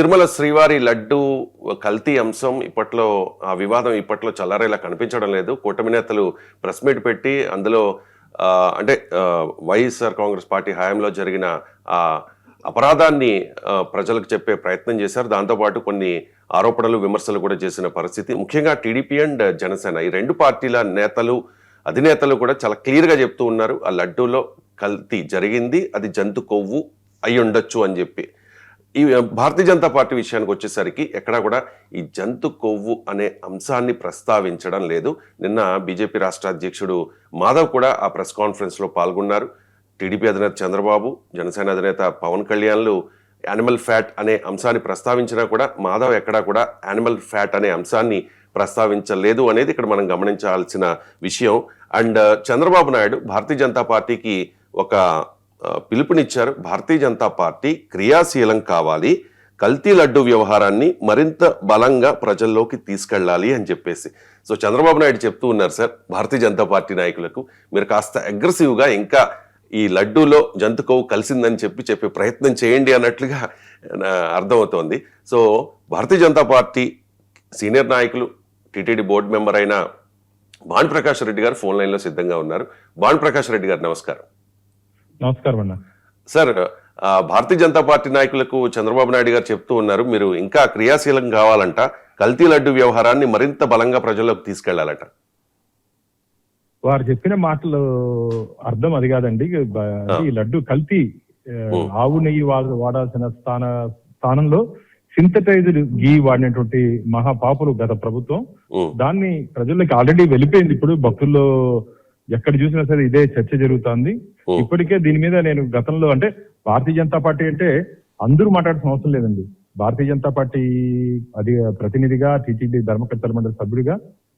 తిరుమల శ్రీవారి లడ్డు కల్తీ అంశం ఇప్పట్లో ఆ వివాదం ఇప్పట్లో చల్లారేలా కనిపించడం లేదు. కూటమి నేతలు ప్రెస్ మీట్ పెట్టి అందులో అంటే వైఎస్ఆర్ కాంగ్రెస్ పార్టీ హయాంలో జరిగిన ఆ అపరాధాన్ని ప్రజలకు చెప్పే ప్రయత్నం చేశారు. దాంతోపాటు కొన్ని ఆరోపణలు విమర్శలు కూడా చేసిన పరిస్థితి. ముఖ్యంగా టీడీపీ అండ్ జనసేన ఈ రెండు పార్టీల నేతలు అధినేతలు కూడా చాలా క్లియర్గా చెప్తూ ఉన్నారు, ఆ లడ్డూలో కల్తీ జరిగింది, అది జంతు కొవ్వు అయి ఉండొచ్చు అని చెప్పి. ఈ భారతీయ జనతా పార్టీ విషయానికి వచ్చేసరికి ఎక్కడా కూడా ఈ జంతు కొవ్వు అనే అంశాన్ని ప్రస్తావించడం లేదు. నిన్న బీజేపీ రాష్ట్ర అధ్యక్షుడు మాధవ్ కూడా ఆ ప్రెస్ కాన్ఫరెన్స్లో పాల్గొన్నారు. టీడీపీ అధినేత చంద్రబాబు, జనసేన అధినేత పవన్ కళ్యాణ్లు యానిమల్ ఫ్యాట్ అనే అంశాన్ని ప్రస్తావించినా కూడా మాధవ్ ఎక్కడా కూడా యానిమల్ ఫ్యాట్ అనే అంశాన్ని ప్రస్తావించలేదు అనేది ఇక్కడ మనం గమనించాల్సిన విషయం. అండ్ చంద్రబాబు నాయుడు భారతీయ జనతా పార్టీకి ఒక పిలుపునిచ్చారు. భారతీయ జనతా పార్టీ క్రియాశీలం కావాలి, కల్తీ లడ్డు వ్యవహారాన్ని మరింత బలంగా ప్రజల్లోకి తీసుకెళ్ళాలి అని చెప్పేసి. సో చంద్రబాబు నాయుడు చెప్తూ ఉన్నారు, సార్ భారతీయ జనతా పార్టీ నాయకులకు మీరు కాస్త అగ్రెసివ్గా ఇంకా ఈ లడ్డూలో జంతు కొవ్వు కలిసిందని చెప్పే ప్రయత్నం చేయండి అన్నట్లుగా అర్థమవుతోంది. So Bharatiya Janata party senior నాయకులు టీటీడీ బోర్డు మెంబర్ అయిన భానుప్రకాష్ రెడ్డి గారు ఫోన్ లైన్లో సిద్ధంగా ఉన్నారు. భానుప్రకాష్ రెడ్డి గారు నమస్కారం. నమస్కారం అన్న. సార్, భారతీయ జనతా పార్టీ నాయకులకు చంద్రబాబు నాయుడు గారు చెప్తూ ఉన్నారు, మీరు ఇంకా క్రియాశీలం కావాలంట, కల్తీ లడ్డు వ్యవహారాన్ని మరింత బలంగా ప్రజల్లోకి తీసుకెళ్లాలట. వారు చెప్పిన మాటలు అర్థం అది కాదండి. ఈ లడ్డు కల్తీ, ఆవు నెయ్యి వాడాల్సిన స్థానంలో సింథటైజ్డ్ గీ వాడినటువంటి మహాపాపులు గత ప్రభుత్వం. దాన్ని ప్రజల్లోకి ఆల్రెడీ వెళ్ళిపోయింది. ఇప్పుడు భక్తుల్లో ఎక్కడ చూసినా సరే ఇదే చర్చ జరుగుతోంది. ఇప్పటికే దీని మీద నేను గతంలో, అంటే భారతీయ జనతా పార్టీ అంటే అందరూ మాట్లాడాల్సిన అవసరం లేదండి. భారతీయ జనతా పార్టీ అది ప్రతినిధిగా, టీటీడీ ధర్మకర్తల మండలి సభ్యుడిగా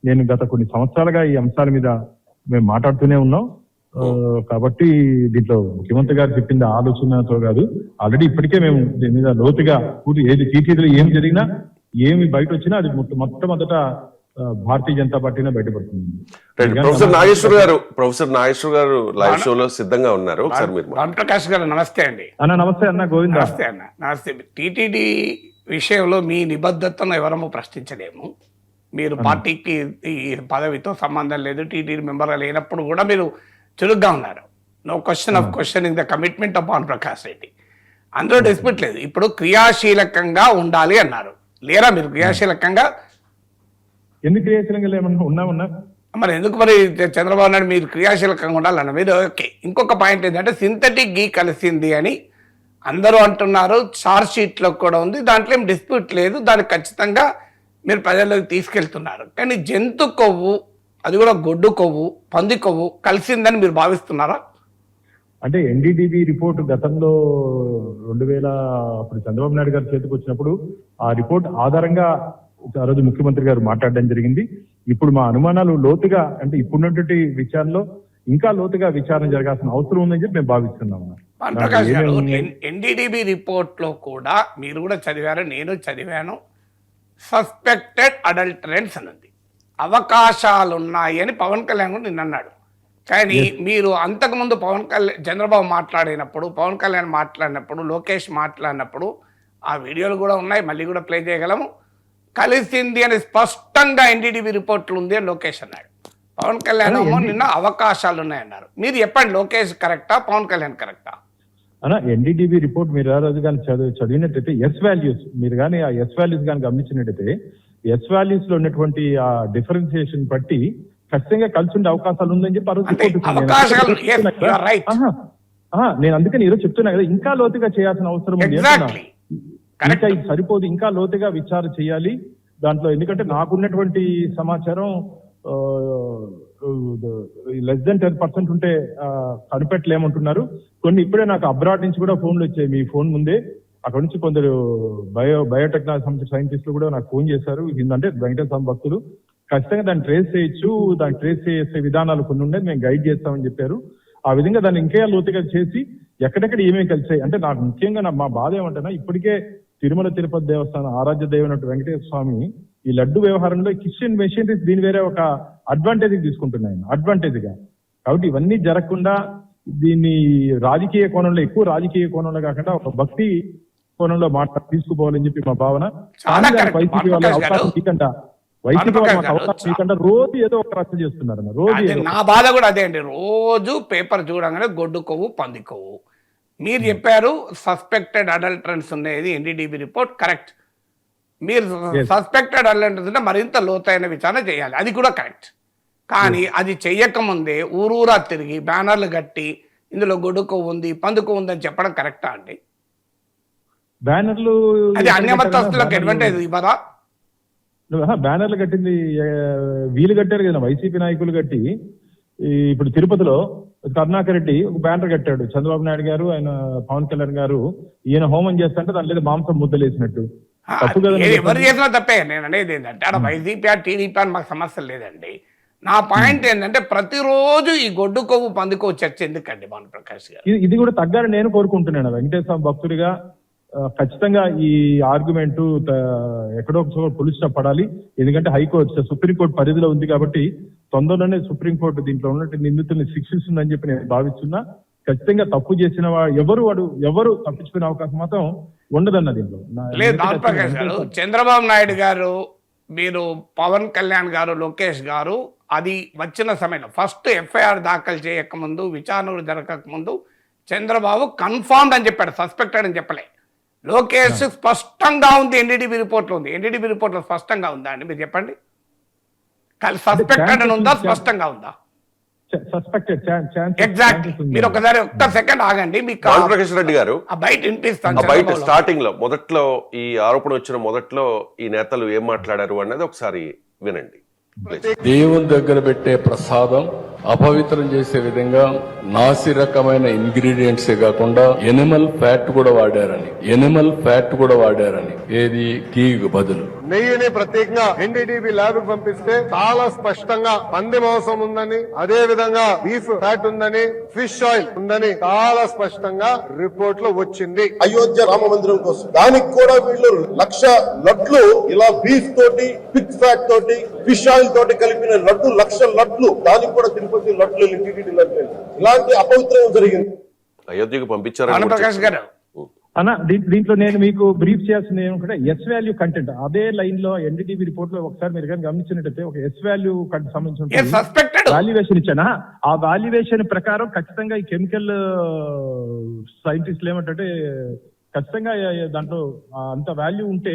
నేను గత కొన్ని సంవత్సరాలుగా ఈ అంశాల మీద మేము మాట్లాడుతూనే ఉన్నాం. కాబట్టి దీంట్లో ముఖ్యమంత్రి గారు చెప్పింది ఆలోచనతో కాదు, ఆల్రెడీ ఇప్పటికే మేము దీని మీద లోతుగా ఏది టీటీడీలో ఏం జరిగినా ఏమి బయట వచ్చినా అది మొట్టమొదట భారతీయ జనతా పార్టీనే బయటపడుతుంది. ప్రొఫెసర్ నాగేశ్వర్ గారు లైవ్ షోలో సిద్ధంగా ఉన్నారు. ఒకసారి మీరు ప్రకాష్ గారు నమస్తే అండి. అన్న నమస్తే అన్న. గోవింద నమస్తే అన్న. నమస్తే. టీటీడీ విషయంలో మీ నిబద్ధతను ఎవరము ప్రశ్నించలేము. మీరు పార్టీకి ఈ పదవితో సంబంధం లేదు, టీటీడీ మెంబర్ లేనప్పుడు కూడా మీరు చురుగ్గా ఉన్నారు. No question of questioning the commitment of Pawan Prakash Reddy. అందులో డిస్ప్యూట్ లేదు. ఇప్పుడు క్రియాశీలకంగా ఉండాలి అన్నారు. లేరా మీరు క్రియాశీలకంగా? ఎందుకు క్రియాశీలంగా లేమన్నా మరి ఎందుకు మరి చంద్రబాబు నాయుడు మీరు క్రియాశీలకంగా ఉండాలన్న మీరు? ఓకే. ఇంకొక పాయింట్ ఏంటంటే సింథటిక్ గీ కలిసింది అని అందరూ అంటున్నారు. చార్జ్ షీట్లో కూడా ఉంది, దాంట్లో ఏం డిస్ప్యూట్ లేదు. దానికి ఖచ్చితంగా మీరు ప్రజల్లోకి తీసుకెళ్తున్నారు. కానీ జంతు కొవ్వు, అది కూడా గొడ్డు కొవ్వు, పంది కొవ్వు కలిసిందని మీరు భావిస్తున్నారా? అంటే ఎన్డీటీవీ రిపోర్ట్ గతంలో 2000 అప్పుడు చంద్రబాబు నాయుడు గారి చేతికి వచ్చినప్పుడు ఆ రిపోర్ట్ ఆధారంగా ఆ రోజు ముఖ్యమంత్రి గారు మాట్లాడడం జరిగింది. ఇప్పుడు మా అనుమానాలు లోతుగా, అంటే ఇప్పుడున్నటువంటి విచారణలో ఇంకా లోతుగా విచారణ జరగాల్సిన అవసరం ఉందని చెప్పి మేము భావిస్తున్నాము. ప్రకాష్ గారు, ఎన్డీటీవీ రిపోర్ట్ లో కూడా మీరు కూడా చదివారు, నేను చదివాను. సస్పెక్టెడ్ అడల్టరెన్స్ అని ఉంది. అవకాశాలున్నాయి అని పవన్ కళ్యాణ్ కూడా నిన్న అన్నాడు. కానీ మీరు అంతకుముందు చంద్రబాబు మాట్లాడినప్పుడు, పవన్ కళ్యాణ్ మాట్లాడినప్పుడు, లోకేష్ మాట్లాడినప్పుడు ఆ వీడియోలు కూడా ఉన్నాయి, మళ్ళీ కూడా ప్లే చేయగలము. కలిసింది అని స్పష్టంగా ఎన్డీటీవీ రిపోర్ట్లు ఉంది అని లోకేష్ అన్నాడు. పవన్ కళ్యాణ్ నిన్న అవకాశాలు ఉన్నాయన్నారు. మీరు చెప్పండి, లోకేష్ కరెక్టా, పవన్ కళ్యాణ్ కరెక్టా? అన్న, ఎన్డీటీవీ రిపోర్ట్ మీరు ఆ రోజు కానీ చదివినట్టయితే ఎస్ వాల్యూస్, మీరు కానీ ఆ ఎస్ వాల్యూస్ కానీ గమనించినట్టయితే ఎస్ వాల్యూస్ లో ఉన్నటువంటి ఆ డిఫరెన్సియేషన్ బట్టి ఖచ్చితంగా కలిసి ఉండే అవకాశాలు ఉందని చెప్పి ఆ రోజు నేను అందుకని ఈరోజు చెప్తున్నా కదా, ఇంకా లోతుగా చేయాల్సిన అవసరం ఉంది. ఇంకా ఇది సరిపోదు, ఇంకా లోతుగా విచారణ చేయాలి దాంట్లో. ఎందుకంటే నాకున్నటువంటి సమాచారం లెస్ దెన్ 10% ఉంటే కనిపెట్టలేమంటున్నారు. కొన్ని ఇప్పుడే నాకు అబ్రాడ్ నుంచి కూడా ఫోన్లు వచ్చాయి, మీ ఫోన్ ముందే. అక్కడ నుంచి కొందరు బయోటెక్నాలజీ సంబంధించిన సైంటిస్టులు కూడా నాకు ఫోన్ చేశారు. అంటే వెంకటేశ్వర స్వామి భక్తులు ఖచ్చితంగా దాన్ని ట్రేస్ చేయొచ్చు, దాన్ని ట్రేస్ చేసే విధానాలు కొన్ని ఉన్నాయి, మేము గైడ్ చేస్తామని చెప్పారు. ఆ విధంగా దాన్ని ఇంకా లోతుగా చేసి ఎక్కడెక్కడ ఏమేమి కలిసాయి అంటే, నాకు ముఖ్యంగా మా బాధ ఏమంటేనా, ఇప్పటికే తిరుమల తిరుపతి దేవస్థానం ఆరాధ్య దైవనట్టు వెంకటేశ్వర స్వామి ఈ లడ్డు వ్యవహారంలో కిచెన్ మెషినరీస్ దీని వేరే ఒక అడ్వాంటేజ్ తీసుకుంటున్నాయి, అడ్వాంటేజ్ గా. కాబట్టి ఇవన్నీ జరగకుండా దీన్ని రాజకీయ కోణంలో, ఎక్కువ రాజకీయ కోణంలో కాకుండా ఒక భక్తి కోణంలో తీసుకుపోవాలని చెప్పి మా భావన. చాలా correct. వైసీపీ వాళ్ళ భానుప్రకాష్ గారు, అవకాశం మీకంట, వైసీపీ వాళ్ళు మాకు భానుప్రకాష్ అవకాశం గారు, మీకంట రోజు ఏదో ఒక రచ్చ చేస్తున్నారన్న, రోజు అదే ఏదో. నా బాధ కూడా అదే అండి. రోజు పేపర్ చూడగానే గొడ్డు కొవ్వు పంది కొవ్వు. మీరు చెప్పారు సస్పెక్టెడ్ అడల్టరెన్స్ ఉన్నది ఎన్డీడీబీ రిపోర్ట్ కరెక్ట్. మీరు సస్పెక్టెడ్ అడల్టరెన్స్ ఉంటే మరింత లోతైన విచారణ చేయాలి, అది కూడా కరెక్ట్. కానీ అది చెయ్యకముందే ఊరూరా తిరిగి బ్యానర్లు కట్టి ఇందులో గొడ్డు కొవ్వు ఉంది పంది కొవ్వు ఉంది అని చెప్పడం కరెక్టా అండి? బ్యానర్లు అది అన్యమతస్తులకు అడ్వాంటేజ్ ఇవ్వదా? బ్యానర్లు కట్టింది వీళ్ళు కట్టారు కదా, వైసీపీ నాయకులు కట్టి. ఇప్పుడు తిరుపతిలో కరుణాకర్ రెడ్డి ఒక బ్యానర్ కట్టాడు, చంద్రబాబు నాయుడు గారు ఆయన పవన్ కళ్యాణ్ గారు ఈయన హోమం చేస్తుంటే దాని మీద మాంసం ముద్దలేసినట్టు. తప్పు కదా, ఎవరు చేసినా తప్పే. నేను అనేది ఏంటంటే అక్కడ వైసీపీ టీడీపీ అని మాకు సమస్య లేదండి. నా పాయింట్ ఏంటంటే ప్రతిరోజు ఈ గొడ్డు కొవ్వు పంది కొవ్వు చర్చ ఎందుకండి భానుప్రకాష్ గారు? ఇది కూడా తగ్గాలని నేను కోరుకుంటున్నాను. వెంకటేశ్వర భక్తుడిగా ఖచ్చితంగా ఈ ఆర్గ్యుమెంట్ ఎక్కడో ఒక పులి స్టాప్ పడాలి. ఎందుకంటే హైకోర్టు సుప్రీంకోర్టు పరిధిలో ఉంది కాబట్టి తొందరలోనే సుప్రీంకోర్టు దీంట్లో ఉన్నట్టు నిందితుల్ని శిక్షిస్తుందని చెప్పి నేను భావిస్తున్నా. ఖచ్చితంగా తప్పు చేసిన ఎవరు తప్పించుకునే అవకాశం మాత్రం ఉండదన్న దీంట్లో. లేదు భానుప్రకాష్ గారు, చంద్రబాబు నాయుడు గారు, మీరు పవన్ కళ్యాణ్ గారు, లోకేష్ గారు అది వచ్చిన సమయంలో ఫస్ట్ ఎఫ్ఐఆర్ దాఖలు చేయకముందు, విచారణ జరగక ముందు చంద్రబాబు కన్ఫర్మ్డ్ అని చెప్పాడు, సస్పెక్టెడ్ అని చెప్పలే. లోకేష్ స్పష్టంగా ఉంది ఎన్డీడీబీ రిపోర్ట్లో ఉంది. ఎన్డీడీబీ రిపోర్ట్లో స్పష్టంగా ఉందా అండి? మీరు చెప్పండి. సస్పెక్టెడ్ అని ఉందా, స్పష్టంగా ఉందా? ఎగ్జాక్ట్. మీరు ఒకసారి ఒక్క సెకండ్ ఆగండి, మీకు భానుప్రకాష్ రెడ్డి గారు బయట వినిపిస్తాను. బయట స్టార్టింగ్ లో మొదట్లో ఈ ఆరోపణ వచ్చిన మొదట్లో ఈ నేతలు ఏం మాట్లాడారు అన్నది ఒకసారి వినండి. దేవుని దగ్గర పెట్టే ప్రసాదం అపవిత్రం చేసే విధంగా నాసి రకమైన ఇంగ్రీడియంట్సే కాకుండా ఎనిమల్ ఫ్యాట్ కూడా వాడారని ఏది ఘీకు బదులు నెయ్యిని ప్రత్యేకంగా ఎన్డీడీబీ ల్యాబ్ కు పంపిస్తే చాలా స్పష్టంగా పంది మాంసం ఉందని, అదే విధంగా బీఫ్ ఫ్యాట్ ఉందని, ఫిష్ ఆయిల్ ఉందని చాలా స్పష్టంగా రిపోర్ట్ లో వచ్చింది. అయోధ్య రామ మందిరం కోసం దానికి కూడా వీళ్ళు 1,00,000 లడ్లు ఇలా బీఫ్ తోటి, పిగ్ ఫ్యాట్ తోటి, ఫిష్ ఆయిల్ తోటి కలిపిన లడ్డు 1,00,000 లడ్లు, దానికి కూడా తిరుపతి లడ్లు ఇలాంటి అపవిత్రం జరిగింది. అయోధ్యకు పంపించారు భానుప్రకాష్ గారు అన్న దీంట్లో నేను మీకు బ్రీఫ్ చేయాల్సింది ఏమంటే ఎస్ వాల్యూ కంటెంట్ అదే లైన్ లో ఎన్డీటీవీ రిపోర్ట్ లో ఒకసారి మీరు కానీ గమనించినట్టయితే ఒక ఎస్ వాల్యూ సంబంధించిన వాల్యుయేషన్ ఇచ్చానా, ఆ వాల్యుయేషన్ ప్రకారం ఖచ్చితంగా ఈ కెమికల్ సైంటిస్టులు ఏమంటే ఖచ్చితంగా దాంట్లో అంత వాల్యూ ఉంటే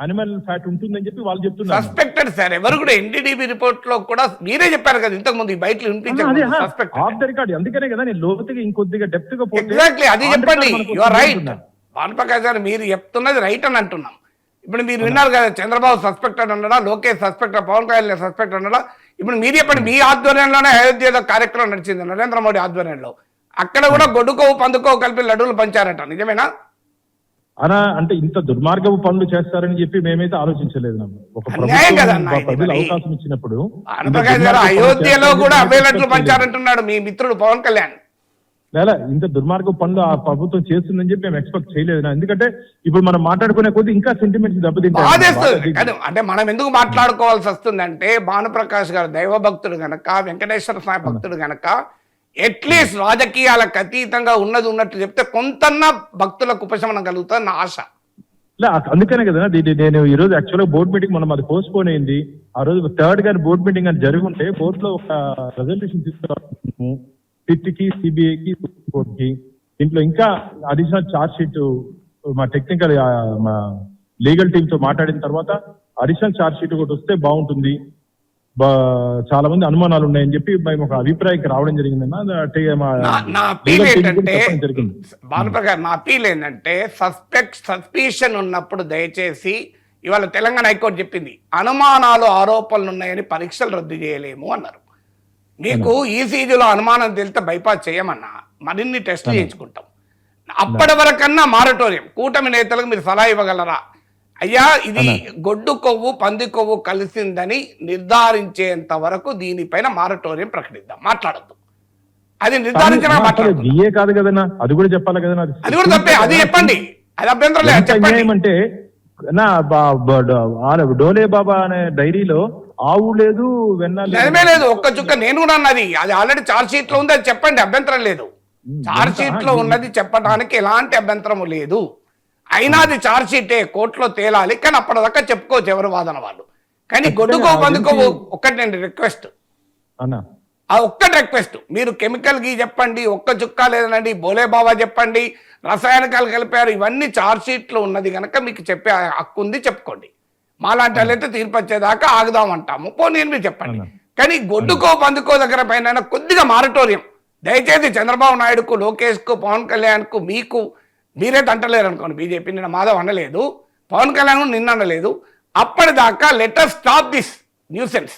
అనిమల్ ఫ్యాట్ ఉంటుందని చెప్పి వాళ్ళు చెప్తున్నారు. సస్పెక్టెడ్ సార్, ఎవరు కూడా ఎన్డీడీబీ రిపోర్ట్ లో కూడా మీరే చెప్పారు కదా ఇంతకు ముందు బయట ఆఫ్ ద రికార్డ్. అందుకనే కదా నేను లోతుగా ఇంకొద్దిగా డెప్త్ గా ఎగ్జాక్ట్లీ అది చెప్పండి. యు ఆర్ రైట్ భానుప్రకాష్ గారు, మీరు చెప్తున్నది రైట్ అని అంటున్నాం. ఇప్పుడు మీరు విన్నారు కదా, చంద్రబాబు సస్పెక్టెడ్ అన్నాడా, లోకేష్ సస్పెక్టెడ్, పవన్ కళ్యాణ్ సస్పెక్ట్ అన్నాడా? ఇప్పుడు మీరు చెప్పండి, మీ ఆధ్వర్యంలోనే అయోధ్యలో కార్యక్రమం నడిచింది నరేంద్ర మోడీ ఆధ్వర్యంలో. అక్కడ కూడా గొడ్డుకో పందుకో కలిపి లడ్డూలు పంచారట, నిజమేనా? అనా అంటే ఇంత దుర్మార్గపు పనులు చేస్తారని చెప్పి మేమైతే ఆలోచించలేదు. ఒక అవకాశం ఇచ్చినప్పుడు అయోధ్యలో కూడా అవే లడ్డూలు పంచారంటున్నాడు మీ మిత్రుడు పవన్ కళ్యాణ్. లేదా ఇంత దుర్మార్గపు పనులు ఆ ప్రభుత్వం చేస్తుందని చెప్పి మేము ఎక్స్పెక్ట్ చేయలేదు. ఎందుకంటే ఇప్పుడు మనం మాట్లాడుకునే కొద్ది ఇంకా సెంటిమెంట్స్ దెబ్బతింటాయి. అంటే మనం ఎందుకు మాట్లాడుకోవాల్సి వస్తుందంటే, భానుప్రకాష్ గారు దైవ భక్తుడు గనక, వెంకటేశ్వర స్వామి భక్తుడు గనక, అట్లీస్ట్ రాజకీయాలకు అతీతంగా ఉన్నట్టు చెప్తే కొంతన్నా భక్తులకు ఉపశమనం కలుగుతుంది నా ఆశ. అందుకనే కదా నేను ఈ రోజు యాక్చువల్గా బోర్డు మీటింగ్ మనం అది పోస్ట్ పోన్ అయింది. ఆ రోజు 3rd గారి బోర్డు మీటింగ్ అని జరుగుంటే బోర్డులో ఒక రెజల్యూషన్ తీసుకురాము సిట్కి, సిబిఐకి, సుప్రీంకోర్టుకి. దీంట్లో ఇంకా అడిషనల్ ఛార్జ్ షీట్ మా టెక్నికల్ మా లీగల్ టీమ్ తో మాట్లాడిన తర్వాత అడిషనల్ ఛార్జ్ షీట్ ఒకటి వస్తే బాగుంటుంది, చాలా మంది అనుమానాలు ఉన్నాయని చెప్పి మేము ఒక అభిప్రాయానికి రావడం జరిగిందన్న. నా అపీల్ ఏంటంటే భానుప్రకాష్, నా అపీల్ ఏంటంటే సస్పిషన్ ఉన్నప్పుడు దయచేసి, ఇవాళ తెలంగాణ హైకోర్టు చెప్పింది అనుమానాలు ఆరోపణలు ఉన్నాయని పరీక్షలు రద్దు చేయలేము అన్నారు. మీకు ఈసీజీలో అనుమానం తెలిస్తే బైపాస్ చేయమన్నా మరిన్ని టెస్టులు చేయించుకుంటాం. అప్పటి వరకన్నా మారటోరియం కూటమి నేతలకు మీరు సలహా ఇవ్వగలరా? అయ్యా ఇది గొడ్డు కొవ్వు పంది కొవ్వు కలిసిందని నిర్ధారించేంత వరకు దీనిపైన మారటోరియం ప్రకటిద్దాం, మాట్లాడద్దు. అది నిర్ధారించిన కాదు కదన్నా, అది కూడా చెప్పాలి కదా, అది కూడా తప్పే, అది చెప్పండి, అది అభ్యంతరం లేదు చెప్పండి. అంటే నా డోలే బాబా అనే డైరీలో ఆవు లేదు, నిజమే లేదు, ఒక్క చుక్క నేను కూడా అన్నది, అది ఆల్రెడీ ఛార్జ్ షీట్ లో ఉంది, అది చెప్పండి, అభ్యంతరం లేదు. ఛార్జ్ షీట్ లో ఉన్నది చెప్పడానికి ఎలాంటి అభ్యంతరం లేదు. అయినా అది ఛార్జ్ షీటే కోర్టులో తేలాలి, కానీ అప్పటిదాకా చెప్పుకోవచ్చు ఎవరు వాదన వాళ్ళు. కానీ గొడ్డుకో బందుకో ఒక్కటి నేను రిక్వెస్ట్, అన్నా ఆ ఒక్కటి రిక్వెస్ట్, మీరు కెమికల్ కి చెప్పండి, ఒక్క చుక్క లేదనండి, బోలే బాబా చెప్పండి, రసాయనికాలు కలిపారు, ఇవన్నీ ఛార్జ్ షీట్లో ఉన్నది కనుక మీకు చెప్పే హక్కు ఉంది, చెప్పుకోండి. మాలాంటి వాళ్ళైతే తీర్పు వచ్చేదాకా ఆగుదామంటాము, పోనీ మీరు చెప్పండి. కానీ గొడ్డుకో బందుకో దగ్గర పైన కొద్దిగా మారటోరియం దయచేసి చంద్రబాబు నాయుడుకు, లోకేష్కు, పవన్ కళ్యాణ్కు, మీకు మీరే అంటలేరు అనుకోండి. బీజేపీ నిన్న మాధవ్ అనలేదు, పవన్ కళ్యాణ్ నిన్న అనలేదు. అప్పటిదాకా లెటర్ స్టాప్ దిస్ న్యూసెన్స్.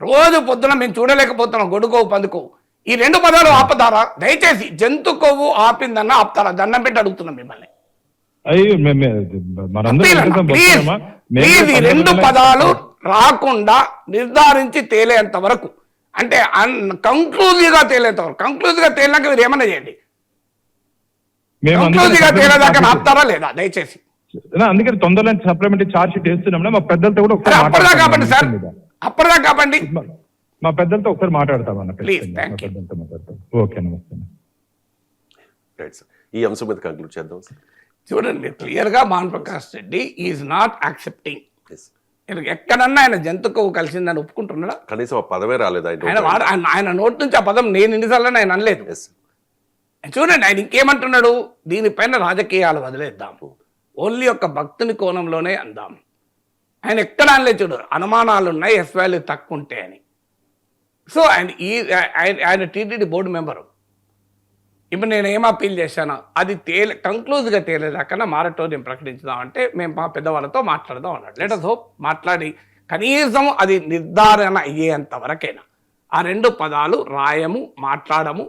రోజు పొద్దున మేము చూడలేకపోతున్నాం గొడుగోవు పందుకో, ఈ 2 పదాలు ఆపదారా దయచేసి? జంతు కొవ్వు ఆపిందన్న ఆపుతారా? దండం పెట్టి అడుగుతున్నాం మిమ్మల్ని. ప్లీజ్ ఈ 2 పదాలు రాకుండా నిర్ధారించి తేలేంత వరకు, అంటే కంక్లూజివ్ గా తేలేంత వరకు, కంక్లూజివ్ గా తేలినాక మీరు ఏమన్నా చేయండి, కంక్లూజివ్ గా తేలేదాకా ఆపుతారా లేదా దయచేసి? అందుకని తొందరలో సప్లిమెంటరీ ఛార్జ్ షీట్ వేస్తున్నాం. మా పెద్దలతో కూడా అప్పటిదా కాపండి సార్, అప్పటిదా కాపండి, మా పెద్దలతో ఒకసారి మాట్లాడతామన్న. Please, thank you. ఓకే, నమస్తే. రైట్ సార్, ఈ అంశం మీద కంక్లూడ్ చేద్దాం సార్. చూడండి, మీరు క్లియర్ గా Bhanu Prakash Reddy is not accepting. Yes. ఎక్కడన్నా ఆయన జంతు కొవ్వు కలిసిందని ఒప్పుకుంటున్నాడా? కనీసం ఆ పదమే రాలేదు ఆయన నోటి నుంచి ఆ పదం నేను ఎన్నిసార్లు ఆయన అనలేదు. Yes. చూడండి, ఆయన ఇంకేమంటున్నాడు, దీనిపైన రాజకీయాలు వదిలేద్దాము, ఓన్లీ ఒక భక్తుని కోణంలోనే అందాం. ఆయన ఎక్కడ అనలేదు, చూడు అనుమానాలు ఉన్నాయి, ఎస్ వాల్యూ తక్కువ ఉంటే అని. సో ఆయన టీటీడీ బోర్డు మెంబరు. ఇప్పుడు నేను ఏం అప్పీల్ చేశాను, అది కంక్లూజ్గా తేలేదాకా మారటోరియం ప్రకటించుదామంటే మేము మా పెద్దవాళ్ళతో మాట్లాడదాం అన్నాడు. లెట్ us hope మాట్లాడి కనీసం అది నిర్ధారణ అయ్యేంత వరకైనా ఆ 2 పదాలు రాయము, మాట్లాడము,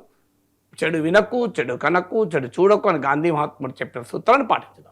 చెడు వినకు, చెడు కనకు, చెడు చూడకు అని గాంధీ మహాత్ముడు చెప్పిన సూత్రాన్ని పాటించుదాం.